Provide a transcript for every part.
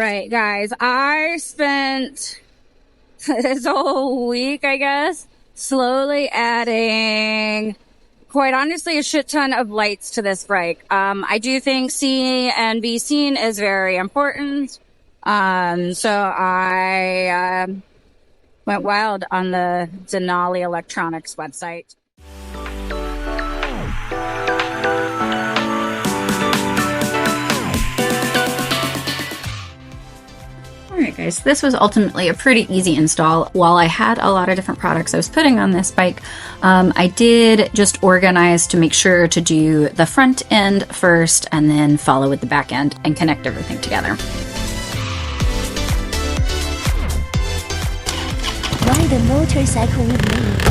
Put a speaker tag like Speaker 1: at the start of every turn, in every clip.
Speaker 1: right, guys, I spent this whole week, I guess, slowly adding, quite honestly, a shit ton of lights to this bike. I do think see and be seen is very important. So I went wild on the Denali Electronics website.
Speaker 2: Alright guys, this was ultimately a pretty easy install. While I had a lot of different products I was putting on this bike, I did just organize to make sure to do the front end first and then follow with the back end and connect everything together.
Speaker 3: Ride a motorcycle with me.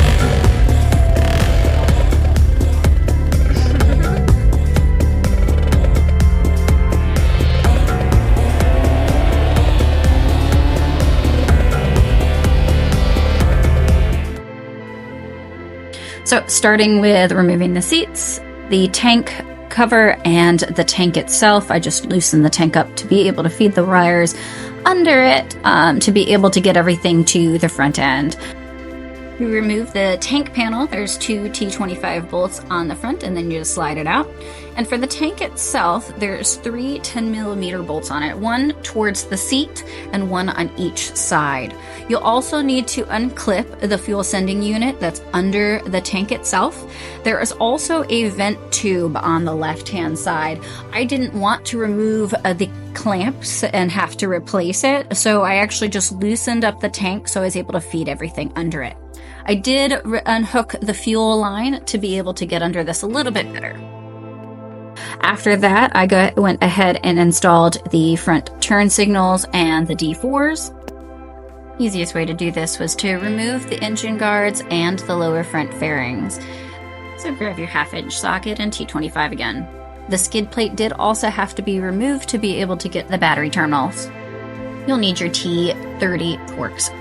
Speaker 2: So starting with removing the seats, the tank cover, and the tank itself, I just loosened the tank up to be able to feed the wires under it to be able to get everything to the front end. We remove the tank panel. There's two T25 bolts on the front, and then you just slide it out. And for the tank itself, there's three 10mm bolts on it, one towards the seat and one on each side. You'll also need to unclip the fuel sending unit that's under the tank itself. There is also a vent tube on the left-hand side. I didn't want to remove the clamps and have to replace it, so I actually just loosened up the tank so I was able to feed everything under it. I did unhook the fuel line to be able to get under this a little bit better. After that, I went ahead and installed the front turn signals and the D4s. Easiest way to do this was to remove the engine guards and the lower front fairings. So grab your 1/2-inch socket and T25 again. The skid plate did also have to be removed to be able to get the battery terminals. You'll need your T30 forks.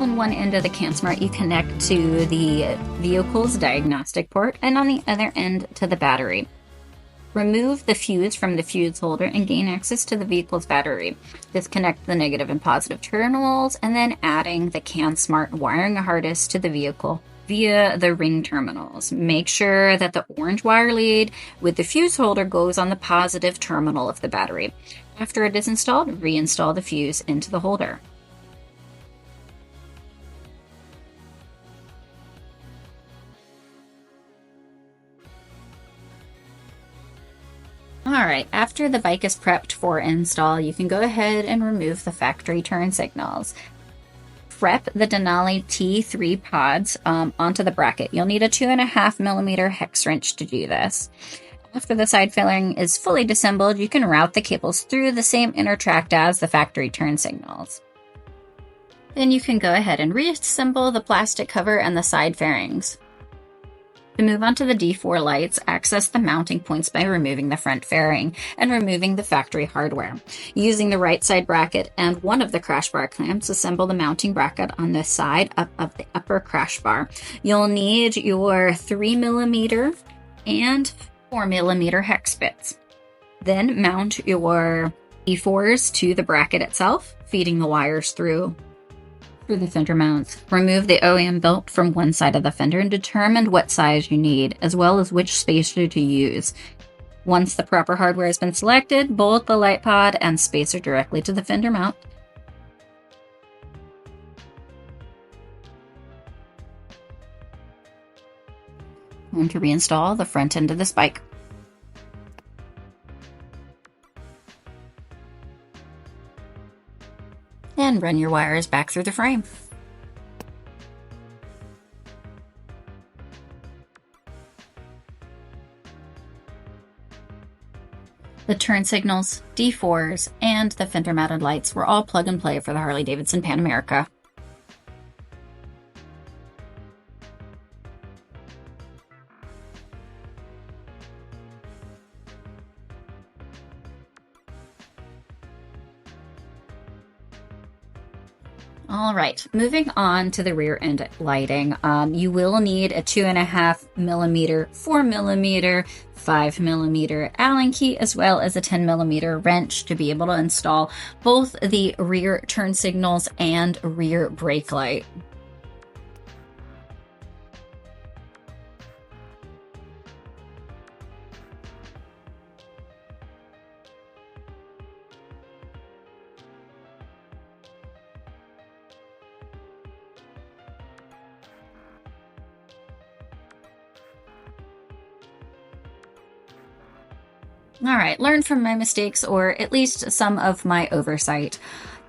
Speaker 2: On one end of the CANSmart, you connect to the vehicle's diagnostic port, and on the other end to the battery. Remove the fuse from the fuse holder and gain access to the vehicle's battery. Disconnect the negative and positive terminals, and then adding the CanSmart wiring harness to the vehicle via the ring terminals. Make sure that the orange wire lead with the fuse holder goes on the positive terminal of the battery. After it is installed, reinstall the fuse into the holder. Alright, after the bike is prepped for install, you can go ahead and remove the factory turn signals. Prep the Denali T3 pods onto the bracket. You'll need a 2.5mm hex wrench to do this. After the side fairing is fully disassembled, you can route the cables through the same inner tract as the factory turn signals. Then you can go ahead and reassemble the plastic cover and the side fairings. To move on to the D4 lights, access the mounting points by removing the front fairing and removing the factory hardware. Using the right side bracket and one of the crash bar clamps, assemble the mounting bracket on the side of the upper crash bar. You'll need your 3mm and 4mm hex bits. Then mount your D4s to the bracket itself, feeding the wires through the fender mounts. Remove the OEM belt from one side of the fender and determine what size you need, as well as which spacer to use. Once the proper hardware has been selected, bolt the light pod and spacer directly to the fender mount. And to reinstall the front end of this bike. And run your wires back through the frame. The turn signals, D4s, and the fender mounted lights were all plug and play for the Harley-Davidson Pan America. All right, moving on to the rear end lighting. You will need a 2.5 millimeter, 4 millimeter, 5 millimeter Allen key, as well as a 10 millimeter wrench to be able to install both the rear turn signals and rear brake light. All right, learn from my mistakes, or at least some of my oversight.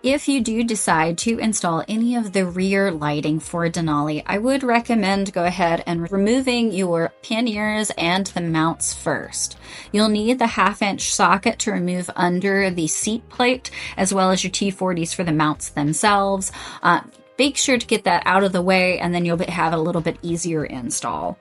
Speaker 2: If you do decide to install any of the rear lighting for Denali, I would recommend go ahead and removing your panniers and the mounts first. You'll need the 1/2-inch socket to remove under the seat plate, as well as your T40s for the mounts themselves. Make sure to get that out of the way, and then you'll have a little bit easier install.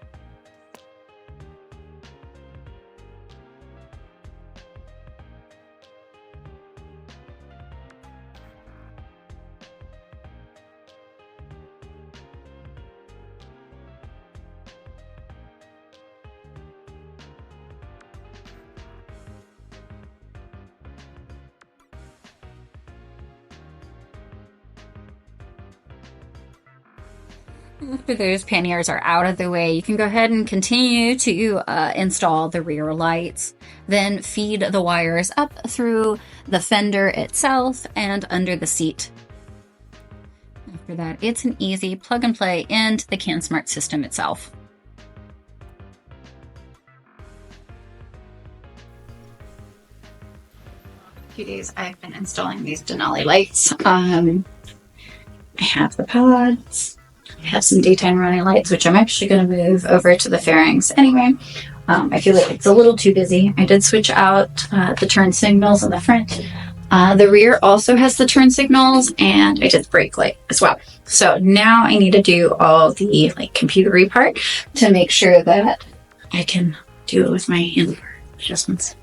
Speaker 2: After those panniers are out of the way, you can go ahead and continue to install the rear lights. Then feed the wires up through the fender itself and under the seat. After that, it's an easy plug and play into the CanSmart system itself. A few days I've been installing these Denali lights. I have the pods. I have some daytime running lights, which I'm actually going to move over to the fairings anyway. I feel like it's a little too busy. I did switch out the turn signals on the front. The rear also has the turn signals, and I did the brake light as well. So now I need to do all the computery part to make sure that I can do it with my hand adjustments.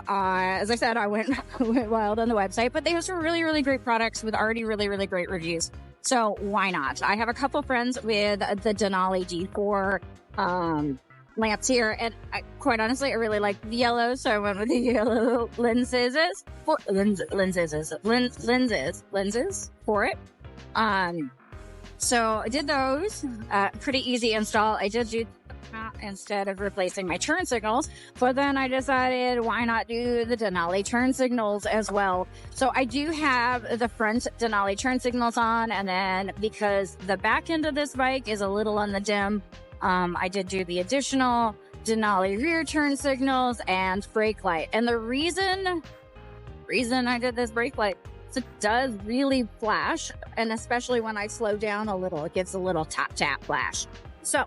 Speaker 1: As I said, I went wild on the website, but they have some really, really great products with already really, really great reviews. So why not? I have a couple friends with the Denali D4 lamps here, and quite honestly, I really like the yellow, so I went with the yellow lenses for it. So I did those. Pretty easy install. I did do instead of replacing my turn signals, but then I decided why not do the Denali turn signals as well. So I do have the front Denali turn signals on, and then because the back end of this bike is a little on the dim, I did do the additional Denali rear turn signals and brake light. And the reason I did this brake light is it does really flash, and especially when I slow down a little, it gives a little tap flash. So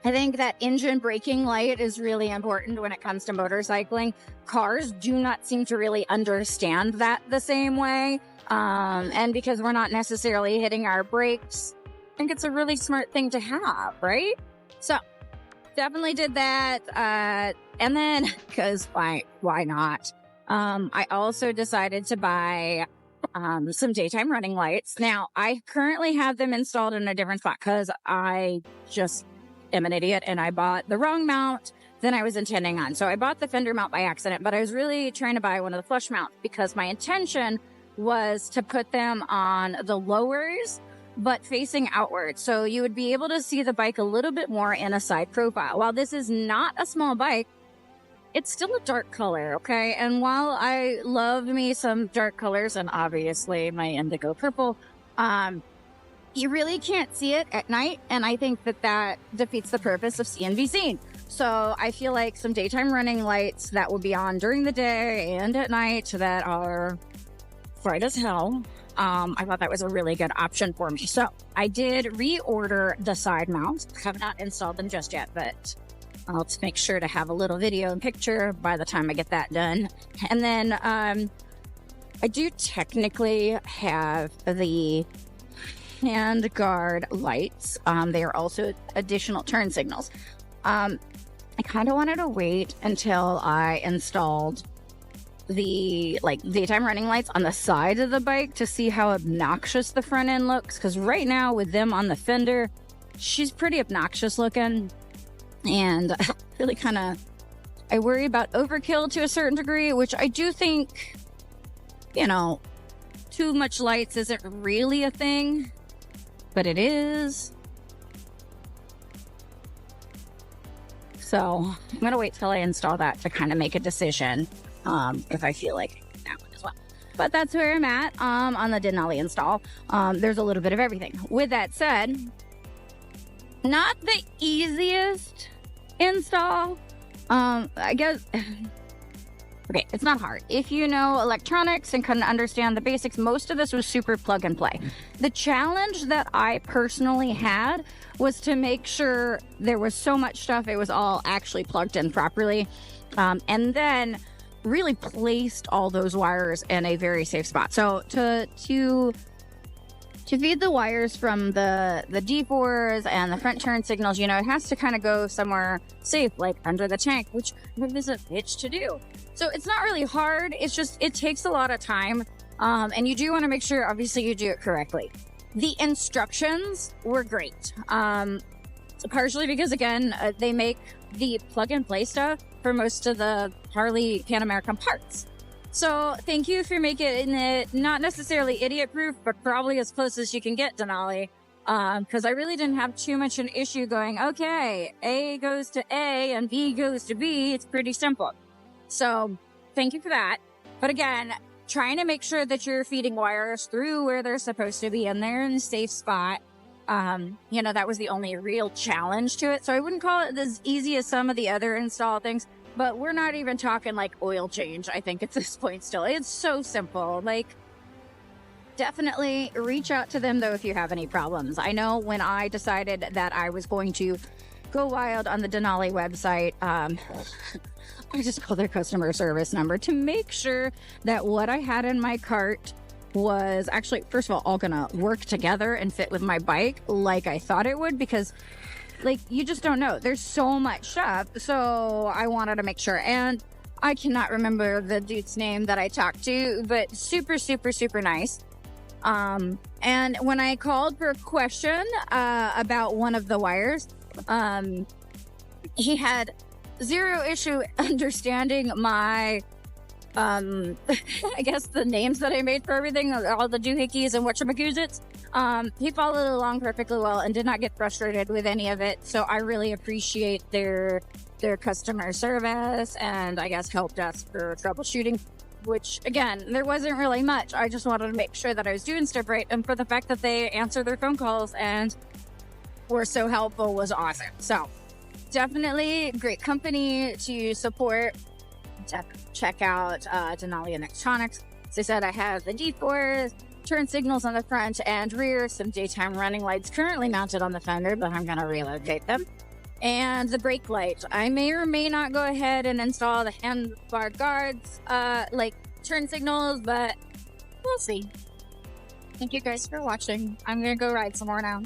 Speaker 1: I think that engine braking light is really important when it comes to motorcycling. Cars do not seem to really understand that the same way. And because we're not necessarily hitting our brakes, I think it's a really smart thing to have, right? So definitely did that. And then, because why not? I also decided to buy some daytime running lights. Now, I currently have them installed in a different spot because I just am an idiot and I bought the wrong mount than I was intending on. So I bought the fender mount by accident, but I was really trying to buy one of the flush mounts because my intention was to put them on the lowers, but facing outward. So you would be able to see the bike a little bit more in a side profile. While this is not a small bike, it's still a dark color, okay? And while I love me some dark colors, and obviously my indigo purple, you really can't see it at night, and I think that defeats the purpose of seeing be seen. So I feel like some daytime running lights that will be on during the day and at night that are bright as hell. I thought that was a really good option for me. So I did reorder the side mounts. I have not installed them just yet, but I'll make sure to have a little video and picture by the time I get that done. And then I do technically have the hand guard lights. They are also additional turn signals. I kind of wanted to wait until I installed the daytime running lights on the side of the bike to see how obnoxious the front end looks, because right now with them on the fender, she's pretty obnoxious looking, and really I worry about overkill to a certain degree, which I do think, too much lights isn't really a thing, but it is. So I'm going to wait till I install that to kind of make a decision if I feel like that one as well. But that's where I'm at on the Denali install. There's a little bit of everything. With that said, not the easiest install. I guess... Okay, it's not hard. If you know electronics and can understand the basics, most of this was super plug and play. The challenge that I personally had was to make sure there was so much stuff, it was all actually plugged in properly. And then really placed all those wires in a very safe spot. So to feed the wires from the D4s and the front turn signals, it has to kind of go somewhere safe, like under the tank, which is a bitch to do. So it's not really hard. It's just, it takes a lot of time. And you do want to make sure, obviously, you do it correctly. The instructions were great. Partially because, again, they make the plug and play stuff for most of the Harley Pan American parts. So thank you for making it not necessarily idiot proof, but probably as close as you can get, Denali. Because I really didn't have too much an issue going, okay, A goes to A and B goes to B. It's pretty simple. So thank you for that. But again, trying to make sure that you're feeding wires through where they're supposed to be and they're in a safe spot. That was the only real challenge to it. So I wouldn't call it as easy as some of the other install things. But we're not even talking like oil change, I think, at this point still. It's so simple. Definitely reach out to them, though, if you have any problems. I know when I decided that I was going to go wild on the Denali website, I just called their customer service number to make sure that what I had in my cart was actually, first of all going to work together and fit with my bike like I thought it would, because you just don't know. There's so much stuff. So I wanted to make sure. And I cannot remember the dude's name that I talked to, but super, super, super nice. And when I called for a question about one of the wires, he had zero issue understanding my, I guess the names that I made for everything, all the doohickeys and whatchamacallits. He followed along perfectly well and did not get frustrated with any of it. So I really appreciate their customer service and I guess help desk for troubleshooting, which again, there wasn't really much. I just wanted to make sure that I was doing stuff right. And for the fact that they answered their phone calls and were so helpful was awesome. So definitely great company to support. Check out Denali Electronics. As I said, I have the D4s, turn signals on the front and rear, some daytime running lights currently mounted on the fender, but I'm going to relocate them. And the brake light. I may or may not go ahead and install the handbar guards, turn signals, but we'll see. Thank you guys for watching. I'm going to go ride some more now.